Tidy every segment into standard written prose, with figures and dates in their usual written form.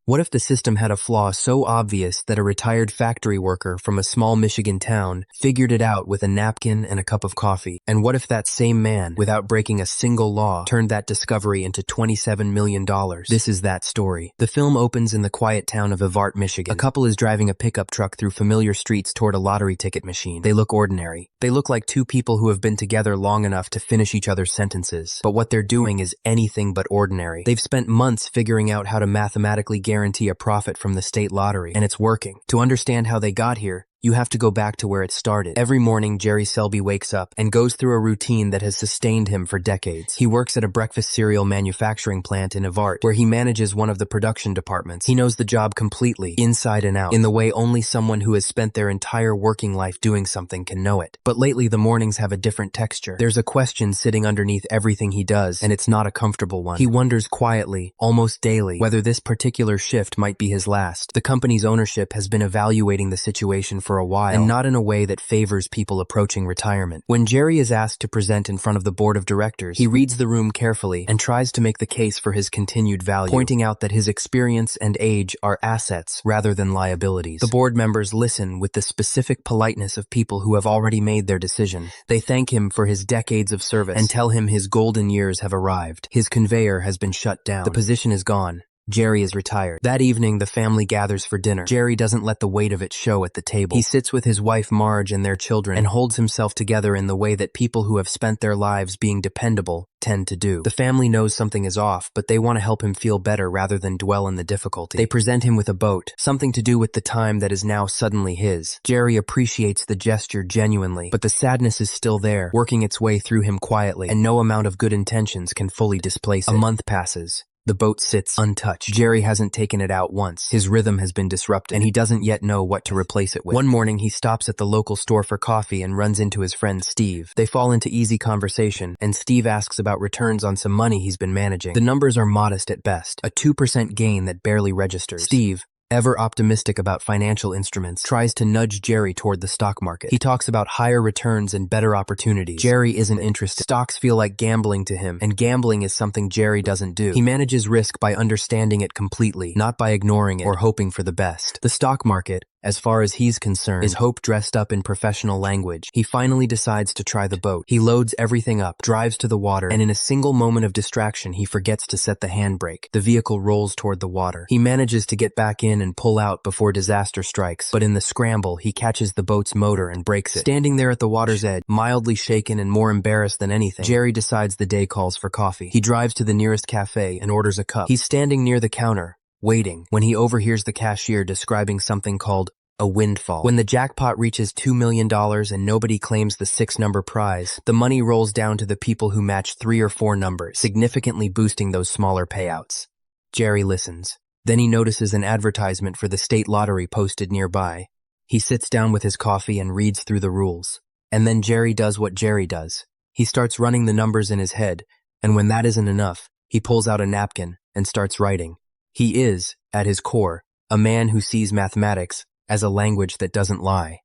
What if the system had a flaw so obvious that a retired factory worker from a small Michigan town figured it out with a napkin and a cup of coffee? And what if that same man, without breaking a single law, turned that discovery into $27 million? This is that story. The film opens in the quiet town of devoured, Michigan. A couple is driving a pickup truck through familiar streets toward a lottery ticket machine. They look ordinary. They look like two people who have been together long enough to finish each other's sentences. But what they're doing is anything but ordinary. They've spent months figuring out how to mathematically guarantee a profit from the state lottery, and it's working. To understand how they got here, you have to go back to where it started. Every morning, Jerry Selby wakes up and goes through a routine that has sustained him for decades. He works at a breakfast cereal manufacturing plant in devoured, where he manages one of the production departments. He knows the job completely, inside and out, in the way only someone who has spent their entire working life doing something can know it. But lately, the mornings have a different texture. There's a question sitting underneath everything he does, and it's not a comfortable one. He wonders quietly, almost daily, whether this particular shift might be his last. The company's ownership has been evaluating the situation for a while, and not in a way that favors people approaching retirement. When Jerry is asked to present in front of the board of directors, he reads the room carefully and tries to make the case for his continued value, pointing out that his experience and age are assets rather than liabilities. The board members listen with the specific politeness of people who have already made their decision. They thank him for his decades of service and tell him his golden years have arrived. His conveyor has been shut down. The position is gone. Jerry is retired. That evening, the family gathers for dinner. Jerry doesn't let the weight of it show at the table. He sits with his wife Marge and their children and holds himself together in the way that people who have spent their lives being dependable tend to do. The family knows something is off, but they want to help him feel better rather than dwell in the difficulty. They present him with a boat, something to do with the time that is now suddenly his. Jerry appreciates the gesture genuinely, but the sadness is still there, working its way through him quietly, and no amount of good intentions can fully displace it. A month passes. The boat sits untouched. Jerry hasn't taken it out once. His rhythm has been disrupted, and he doesn't yet know what to replace it with. One morning, he stops at the local store for coffee and runs into his friend Steve. They fall into easy conversation, and Steve asks about returns on some money he's been managing. The numbers are modest at best, a 2% gain that barely registers. Steve, ever optimistic about financial instruments, tries to nudge Jerry toward the stock market. He talks about higher returns and better opportunities. Jerry isn't interested. Stocks feel like gambling to him, and gambling is something Jerry doesn't do. He manages risk by understanding it completely, not by ignoring it or hoping for the best. The stock market, as far as he's concerned, is hope dressed up in professional language. He finally decides to try the boat. He loads everything up, drives to the water, and in a single moment of distraction, he forgets to set the handbrake. The vehicle rolls toward the water. He manages to get back in and pull out before disaster strikes, but in the scramble, he catches the boat's motor and breaks it. Standing there at the water's edge, mildly shaken and more embarrassed than anything, Jerry decides the day calls for coffee. He drives to the nearest cafe and orders a cup. He's standing near the counter, waiting, when he overhears the cashier describing something called a windfall. When the jackpot reaches $2 million and nobody claims the 6-number prize, the money rolls down to the people who match 3 or 4 numbers, significantly boosting those smaller payouts. Jerry listens. Then he notices an advertisement for the state lottery posted nearby. He sits down with his coffee and reads through the rules. And then Jerry does what Jerry does. He starts running the numbers in his head, and when that isn't enough, he pulls out a napkin and starts writing. He is, at his core, a man who sees mathematics as a language that doesn't lie.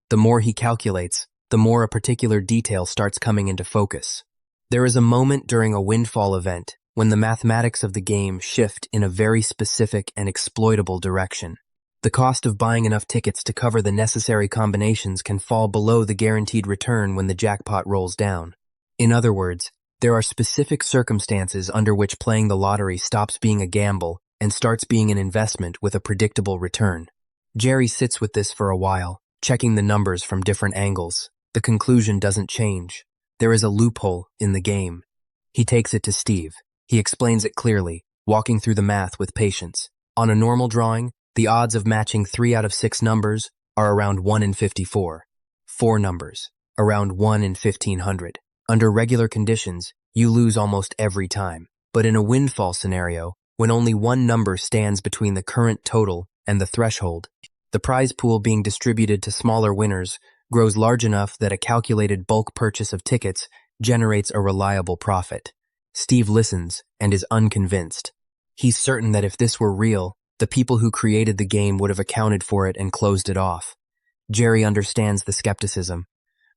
The more he calculates, the more a particular detail starts coming into focus. There is a moment during a windfall event when the mathematics of the game shift in a very specific and exploitable direction. The cost of buying enough tickets to cover the necessary combinations can fall below the guaranteed return when the jackpot rolls down. In other words, there are specific circumstances under which playing the lottery stops being a gamble and starts being an investment with a predictable return. Jerry sits with this for a while, checking the numbers from different angles. The conclusion doesn't change. There is a loophole in the game. He takes it to Steve. He explains it clearly, walking through the math with patience. On a normal drawing, the odds of matching 3 out of 6 numbers are around 1 in 54. 4 numbers, around 1 in 1,500. Under regular conditions, you lose almost every time. But in a windfall scenario, when only one number stands between the current total and the threshold, the prize pool being distributed to smaller winners grows large enough that a calculated bulk purchase of tickets generates a reliable profit. Steve listens and is unconvinced. He's certain that if this were real, the people who created the game would have accounted for it and closed it off. Jerry understands the skepticism,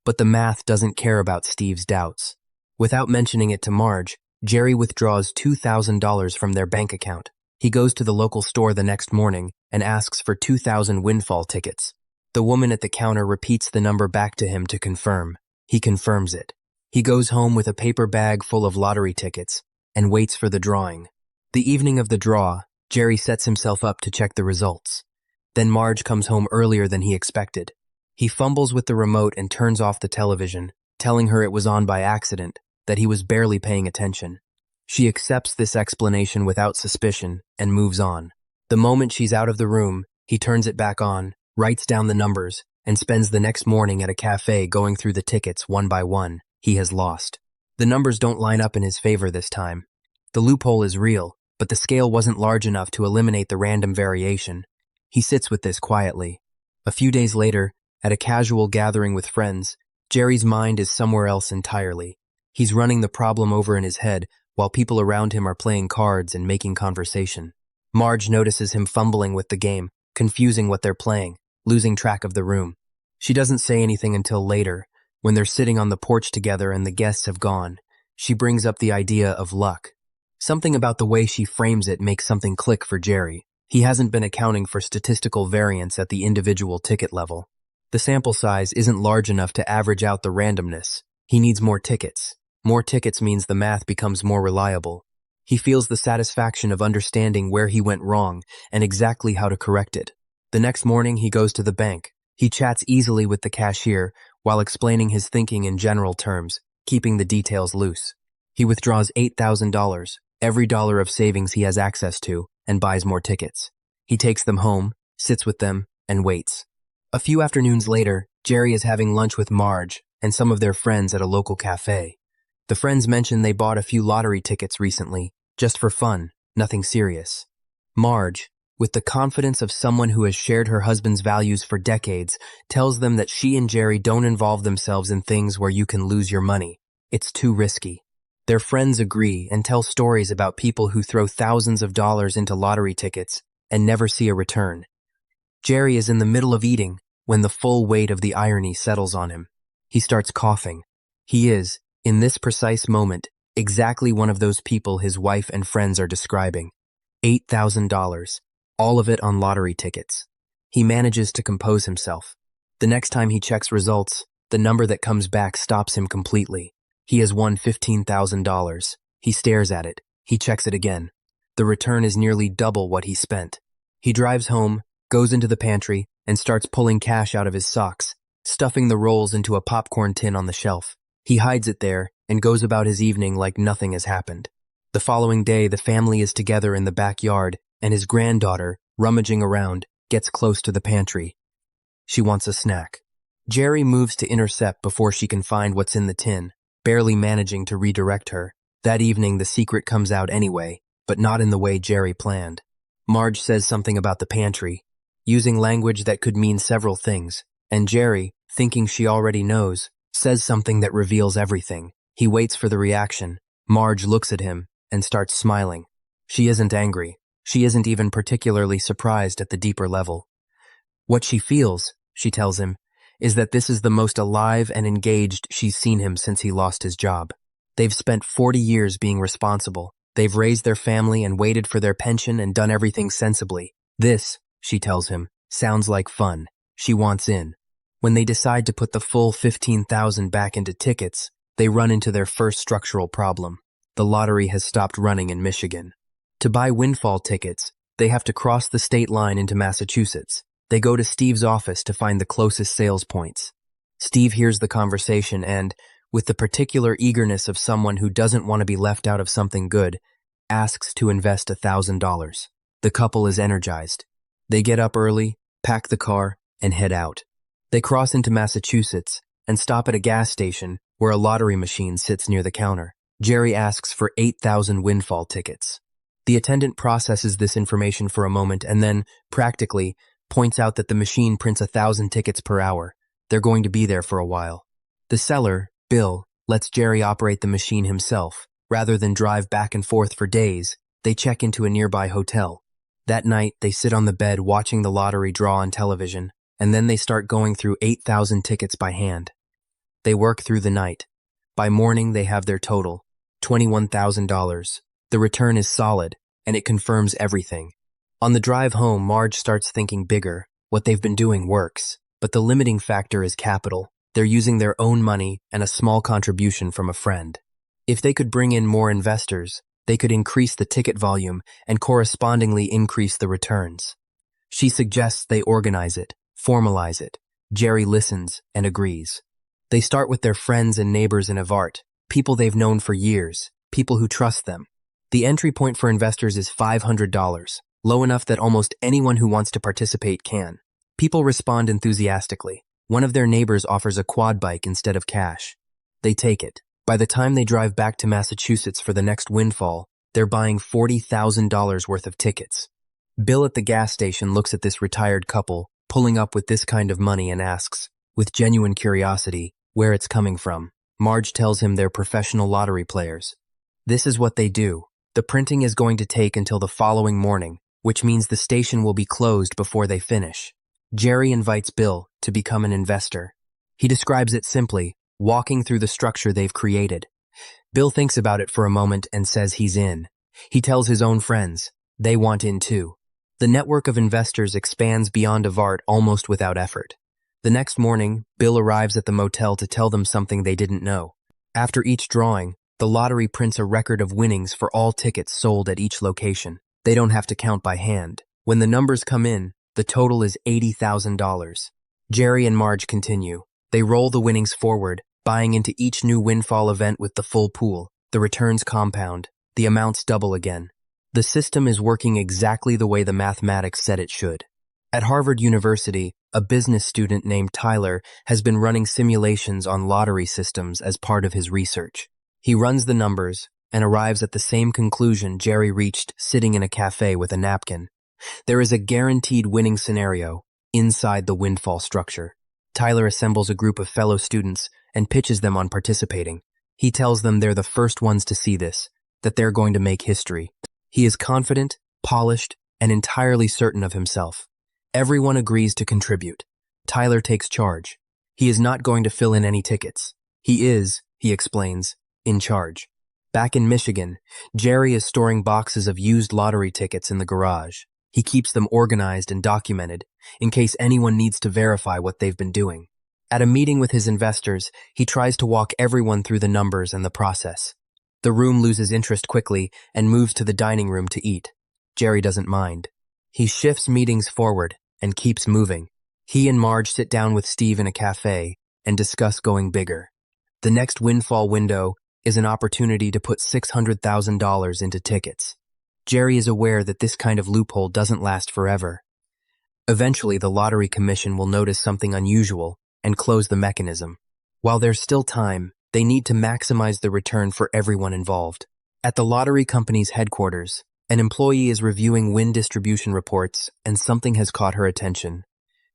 but the math doesn't care about Steve's doubts. Without mentioning it to Marge, Jerry withdraws $2,000 from their bank account. He goes to the local store the next morning and asks for 2,000 windfall tickets. The woman at the counter repeats the number back to him to confirm. He confirms it. He goes home with a paper bag full of lottery tickets and waits for the drawing. The evening of the draw, Jerry sets himself up to check the results. Then Marge comes home earlier than he expected. He fumbles with the remote and turns off the television, telling her it was on by accident, that he was barely paying attention. She accepts this explanation without suspicion and moves on. The moment she's out of the room, he turns it back on, writes down the numbers, and spends the next morning at a cafe going through the tickets one by one he has lost. The numbers don't line up in his favor this time. The loophole is real, but the scale wasn't large enough to eliminate the random variation. He sits with this quietly. A few days later, at a casual gathering with friends, Jerry's mind is somewhere else entirely. He's running the problem over in his head while people around him are playing cards and making conversation. Marge notices him fumbling with the game, confusing what they're playing, losing track of the room. She doesn't say anything until later, when they're sitting on the porch together and the guests have gone. She brings up the idea of luck. Something about the way she frames it makes something click for Jerry. He hasn't been accounting for statistical variance at the individual ticket level. The sample size isn't large enough to average out the randomness. He needs more tickets. More tickets means the math becomes more reliable. He feels the satisfaction of understanding where he went wrong and exactly how to correct it. The next morning, he goes to the bank. He chats easily with the cashier while explaining his thinking in general terms, keeping the details loose. He withdraws $8,000, every dollar of savings he has access to, and buys more tickets. He takes them home, sits with them, and waits. A few afternoons later, Jerry is having lunch with Marge and some of their friends at a local cafe. The friends mention they bought a few lottery tickets recently, just for fun, nothing serious. Marge, with the confidence of someone who has shared her husband's values for decades, tells them that she and Jerry don't involve themselves in things where you can lose your money. It's too risky. Their friends agree and tell stories about people who throw thousands of dollars into lottery tickets and never see a return. Jerry is in the middle of eating when the full weight of the irony settles on him. He starts coughing. He is, in this precise moment, exactly one of those people his wife and friends are describing. $8,000, all of it on lottery tickets. He manages to compose himself. The next time he checks results, the number that comes back stops him completely. He has won $15,000. He stares at it. He checks it again. The return is nearly double what he spent. He drives home, goes into the pantry, and starts pulling cash out of his socks, stuffing the rolls into a popcorn tin on the shelf. He hides it there and goes about his evening like nothing has happened. The following day, the family is together in the backyard, and his granddaughter, rummaging around, gets close to the pantry. She wants a snack. Jerry moves to intercept before she can find what's in the tin, barely managing to redirect her. That evening, the secret comes out anyway, but not in the way Jerry planned. Marge says something about the pantry, using language that could mean several things, and Jerry, thinking she already knows, says something that reveals everything. He waits for the reaction. Marge looks at him and starts smiling. She isn't angry. She isn't even particularly surprised at the deeper level. What she feels, she tells him, is that this is the most alive and engaged she's seen him since he lost his job. They've spent 40 years being responsible. They've raised their family and waited for their pension and done everything sensibly. This, she tells him, sounds like fun. She wants in. When they decide to put the full $15,000 back into tickets, they run into their first structural problem. The lottery has stopped running in Michigan. To buy windfall tickets, they have to cross the state line into Massachusetts. They go to Steve's office to find the closest sales points. Steve hears the conversation and, with the particular eagerness of someone who doesn't want to be left out of something good, asks to invest $1,000. The couple is energized. They get up early, pack the car, and head out. They cross into Massachusetts and stop at a gas station where a lottery machine sits near the counter. Jerry asks for 8,000 windfall tickets. The attendant processes this information for a moment and then, practically, points out that the machine prints 1,000 tickets per hour. They're going to be there for a while. The seller, Bill, lets Jerry operate the machine himself. Rather than drive back and forth for days, they check into a nearby hotel. That night, they sit on the bed watching the lottery draw on television, and then they start going through 8,000 tickets by hand. They work through the night. By morning, they have their total, $21,000. The return is solid, and it confirms everything. On the drive home, Marge starts thinking bigger. What they've been doing works, but the limiting factor is capital. They're using their own money and a small contribution from a friend. If they could bring in more investors, they could increase the ticket volume and correspondingly increase the returns. She suggests they organize it, formalize it. Jerry listens and agrees. They start with their friends and neighbors in Avart, people they've known for years, people who trust them. The entry point for investors is $500, low enough that almost anyone who wants to participate can. People respond enthusiastically. One of their neighbors offers a quad bike instead of cash. They take it. By the time they drive back to Massachusetts for the next windfall, they're buying $40,000 worth of tickets. Bill at the gas station looks at this retired couple, pulling up with this kind of money, and asks, with genuine curiosity, where it's coming from. Marge tells him they're professional lottery players. This is what they do. The printing is going to take until the following morning, which means the station will be closed before they finish. Jerry invites Bill to become an investor. He describes it simply, walking through the structure they've created. Bill thinks about it for a moment and says he's in. He tells his own friends. They want in too. The network of investors expands beyond Avart almost without effort. The next morning, Bill arrives at the motel to tell them something they didn't know. After each drawing, the lottery prints a record of winnings for all tickets sold at each location. They don't have to count by hand. When the numbers come in, the total is $80,000. Jerry and Marge continue. They roll the winnings forward, buying into each new windfall event with the full pool. The returns compound. The amounts double again. The system is working exactly the way the mathematics said it should. At Harvard University, a business student named Tyler has been running simulations on lottery systems as part of his research. He runs the numbers and arrives at the same conclusion Jerry reached sitting in a cafe with a napkin. There is a guaranteed winning scenario inside the windfall structure. Tyler assembles a group of fellow students and pitches them on participating. He tells them they're the first ones to see this, that they're going to make history. He is confident, polished, and entirely certain of himself. Everyone agrees to contribute. Tyler takes charge. He is not going to fill in any tickets. He is, he explains, in charge. Back in Michigan, Jerry is storing boxes of used lottery tickets in the garage. He keeps them organized and documented, in case anyone needs to verify what they've been doing. At a meeting with his investors, he tries to walk everyone through the numbers and the process. The room loses interest quickly and moves to the dining room to eat. Jerry doesn't mind. He shifts meetings forward and keeps moving. He and Marge sit down with Steve in a cafe and discuss going bigger. The next windfall window is an opportunity to put $600,000 into tickets. Jerry is aware that this kind of loophole doesn't last forever. Eventually, the lottery commission will notice something unusual and close the mechanism. While there's still time, they need to maximize the return for everyone involved. At the lottery company's headquarters, an employee is reviewing win distribution reports, and something has caught her attention.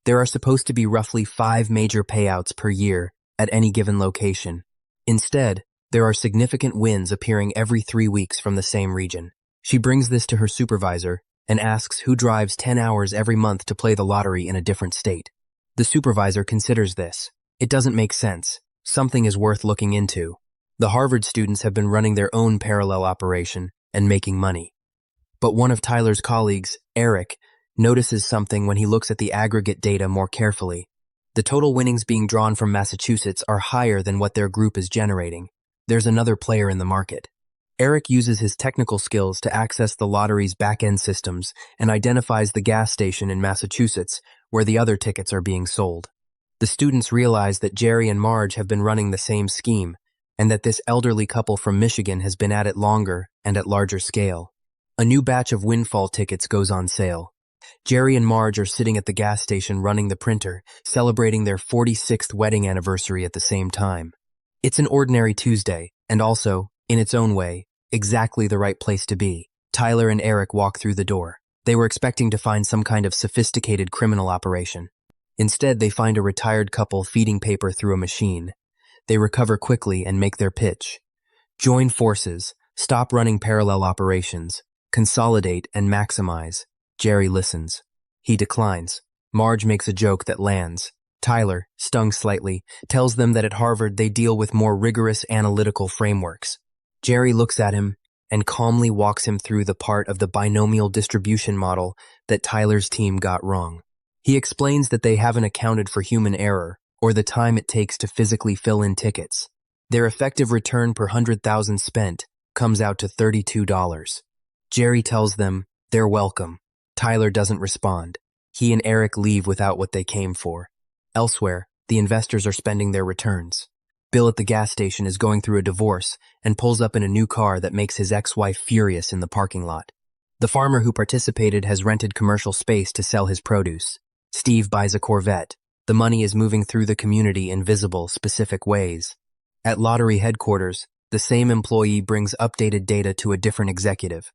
There are supposed to be roughly 5 major payouts per year at any given location. Instead, there are significant wins appearing every 3 weeks from the same region. She brings this to her supervisor and asks who drives 10 hours every month to play the lottery in a different state. The supervisor considers this. It doesn't make sense. Something is worth looking into. The Harvard students have been running their own parallel operation and making money. But one of Tyler's colleagues, Eric, notices something when he looks at the aggregate data more carefully. The total winnings being drawn from Massachusetts are higher than what their group is generating. There's another player in the market. Eric uses his technical skills to access the lottery's back-end systems and identifies the gas station in Massachusetts where the other tickets are being sold. The students realize that Jerry and Marge have been running the same scheme, and that this elderly couple from Michigan has been at it longer and at larger scale. A new batch of windfall tickets goes on sale. Jerry and Marge are sitting at the gas station running the printer, celebrating their 46th wedding anniversary at the same time. It's an ordinary Tuesday, and also, in its own way, exactly the right place to be. Tyler and Eric walk through the door. They were expecting to find some kind of sophisticated criminal operation. Instead, they find a retired couple feeding paper through a machine. They recover quickly and make their pitch. Join forces, stop running parallel operations, consolidate and maximize. Jerry listens. He declines. Marge makes a joke that lands. Tyler, stung slightly, tells them that at Harvard they deal with more rigorous analytical frameworks. Jerry looks at him and calmly walks him through the part of the binomial distribution model that Tyler's team got wrong. He explains that they haven't accounted for human error or the time it takes to physically fill in tickets. Their effective return per 100,000 spent comes out to $32. Jerry tells them they're welcome. Tyler doesn't respond. He and Eric leave without what they came for. Elsewhere, the investors are spending their returns. Bill at the gas station is going through a divorce and pulls up in a new car that makes his ex-wife furious in the parking lot. The farmer who participated has rented commercial space to sell his produce. Steve buys a Corvette. The money is moving through the community in visible, specific ways. At lottery headquarters, the same employee brings updated data to a different executive.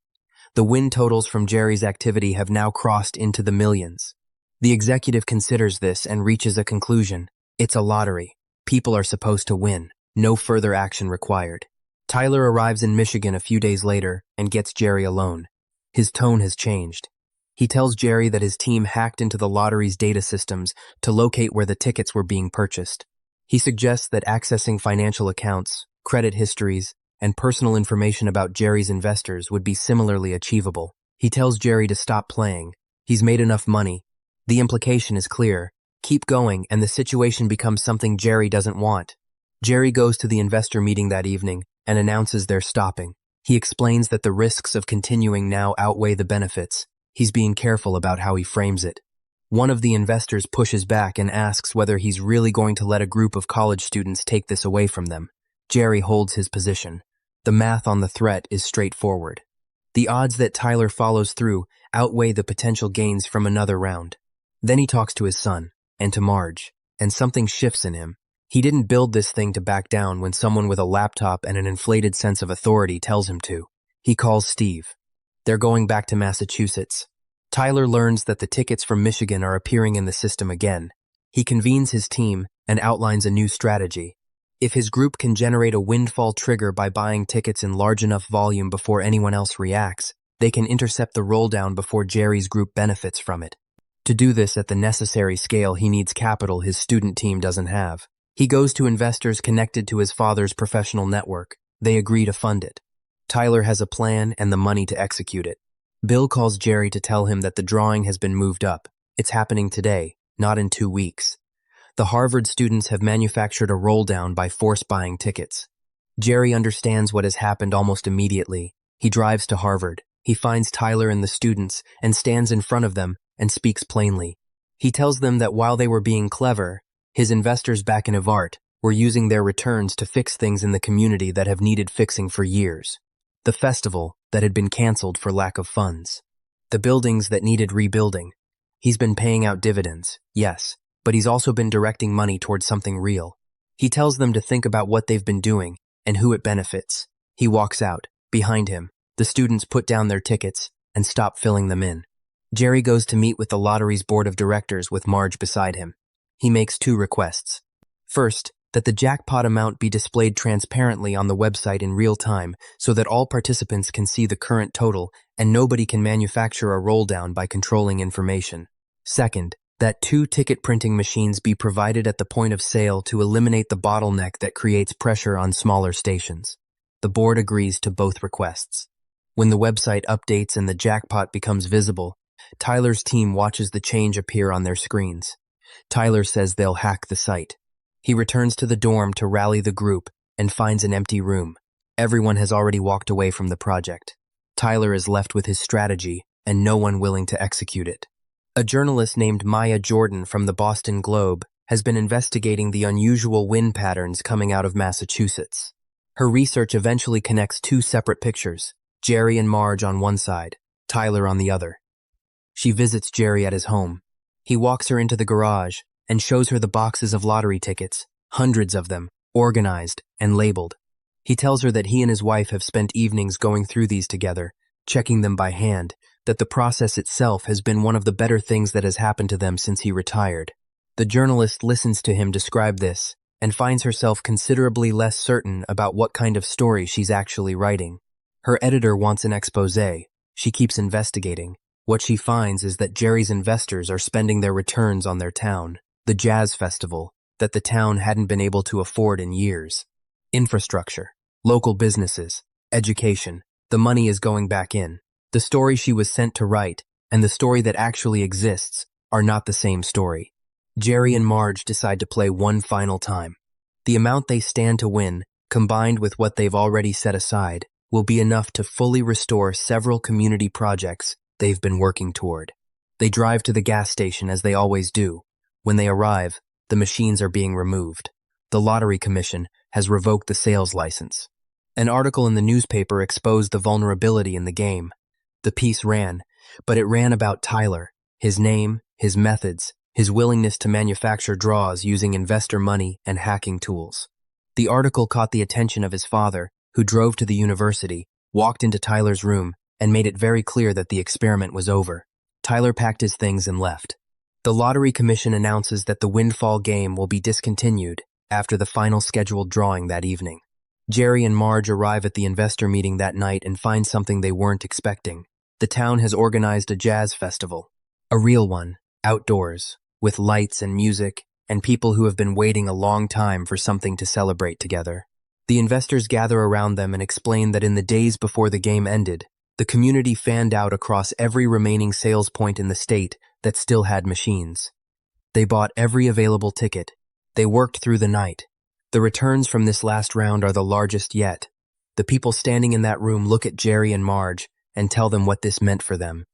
The win totals from Jerry's activity have now crossed into the millions. The executive considers this and reaches a conclusion. It's a lottery. People are supposed to win. No further action required. Tyler arrives in Michigan a few days later and gets Jerry alone. His tone has changed. He tells Jerry that his team hacked into the lottery's data systems to locate where the tickets were being purchased. He suggests that accessing financial accounts, credit histories, and personal information about Jerry's investors would be similarly achievable. He tells Jerry to stop playing. He's made enough money. The implication is clear. Keep going, and the situation becomes something Jerry doesn't want. Jerry goes to the investor meeting that evening and announces they're stopping. He explains that the risks of continuing now outweigh the benefits. He's being careful about how he frames it. One of the investors pushes back and asks whether he's really going to let a group of college students take this away from them. Jerry holds his position. The math on the threat is straightforward. The odds that Tyler follows through outweigh the potential gains from another round. Then he talks to his son, and to Marge, and something shifts in him. He didn't build this thing to back down when someone with a laptop and an inflated sense of authority tells him to. He calls Steve. They're going back to Massachusetts. Tyler learns that the tickets from Michigan are appearing in the system again. He convenes his team and outlines a new strategy. If his group can generate a windfall trigger by buying tickets in large enough volume before anyone else reacts, they can intercept the rolldown before Jerry's group benefits from it. To do this at the necessary scale, he needs capital his student team doesn't have. He goes to investors connected to his father's professional network. They agree to fund it. Tyler has a plan and the money to execute it. Bill calls Jerry to tell him that the drawing has been moved up. It's happening today, not in 2 weeks. The Harvard students have manufactured a roll-down by force buying tickets. Jerry understands what has happened almost immediately. He drives to Harvard. He finds Tyler and the students and stands in front of them and speaks plainly. He tells them that while they were being clever, his investors back in Ivart were using their returns to fix things in the community that have needed fixing for years. The festival that had been canceled for lack of funds. The buildings that needed rebuilding. He's been paying out dividends, yes, but he's also been directing money towards something real. He tells them to think about what they've been doing and who it benefits. He walks out. Behind him, the students put down their tickets and stop filling them in. Jerry goes to meet with the lottery's board of directors with Marge beside him. He makes 2 requests. First, that the jackpot amount be displayed transparently on the website in real time so that all participants can see the current total and nobody can manufacture a roll-down by controlling information. Second, that 2 ticket printing machines be provided at the point of sale to eliminate the bottleneck that creates pressure on smaller stations. The board agrees to both requests. When the website updates and the jackpot becomes visible, Tyler's team watches the change appear on their screens. Tyler says they'll hack the site. He returns to the dorm to rally the group and finds an empty room. Everyone has already walked away from the project. Tyler is left with his strategy and no one willing to execute it. A journalist named Maya Jordan from the Boston Globe has been investigating the unusual wind patterns coming out of Massachusetts. Her research eventually connects 2 separate pictures, Jerry and Marge on one side, Tyler on the other. She visits Jerry at his home. He walks her into the garage and shows her the boxes of lottery tickets, hundreds of them, organized and labeled. He tells her that he and his wife have spent evenings going through these together, checking them by hand, that the process itself has been one of the better things that has happened to them since he retired. The journalist listens to him describe this and finds herself considerably less certain about what kind of story she's actually writing. Her editor wants an exposé. She keeps investigating. What she finds is that Jerry's investors are spending their returns on their town, the jazz festival, that the town hadn't been able to afford in years. Infrastructure, local businesses, education, The money is going back in. The story she was sent to write and the story that actually exists are not the same story. Jerry and Marge decide to play one final time. The amount they stand to win, combined with what they've already set aside, will be enough to fully restore several community projects they've been working toward. They drive to the gas station as they always do. When they arrive, the machines are being removed. The Lottery Commission has revoked the sales license. An article in the newspaper exposed the vulnerability in the game. The piece ran, but it ran about Tyler, his name, his methods, his willingness to manufacture draws using investor money and hacking tools. The article caught the attention of his father, who drove to the university, walked into Tyler's room, and made it very clear that the experiment was over. Tyler packed his things and left. The Lottery Commission announces that the Windfall game will be discontinued after the final scheduled drawing that evening. Jerry and Marge arrive at the investor meeting that night and find something they weren't expecting. The town has organized a jazz festival. A real one, outdoors, with lights and music, and people who have been waiting a long time for something to celebrate together. The investors gather around them and explain that in the days before the game ended, the community fanned out across every remaining sales point in the state that still had machines. They bought every available ticket. They worked through the night. The returns from this last round are the largest yet. The people standing in that room look at Jerry and Marge and tell them what this meant for them.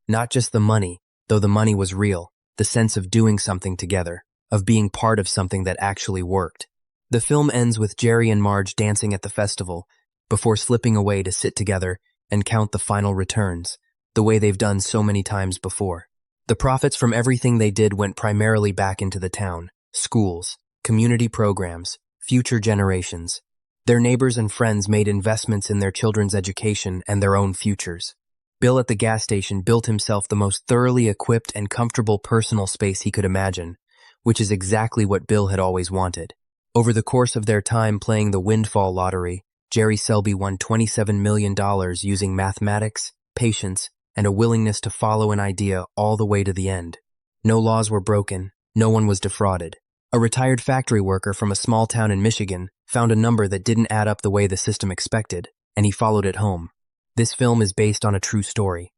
Not just the money, though the money was real, the sense of doing something together, of being part of something that actually worked. The film ends with Jerry and Marge dancing at the festival, before slipping away to sit together and count the final returns, the way they've done so many times before. The profits from everything they did went primarily back into the town, schools, community programs, future generations. Their neighbors and friends made investments in their children's education and their own futures. Bill at the gas station built himself the most thoroughly equipped and comfortable personal space he could imagine, which is exactly what Bill had always wanted. Over the course of their time playing the Windfall Lottery, Jerry Selby won $27 million using mathematics, patience, and a willingness to follow an idea all the way to the end. No laws were broken, no one was defrauded. A retired factory worker from a small town in Michigan found a number that didn't add up the way the system expected, and he followed it home. This film is based on a true story.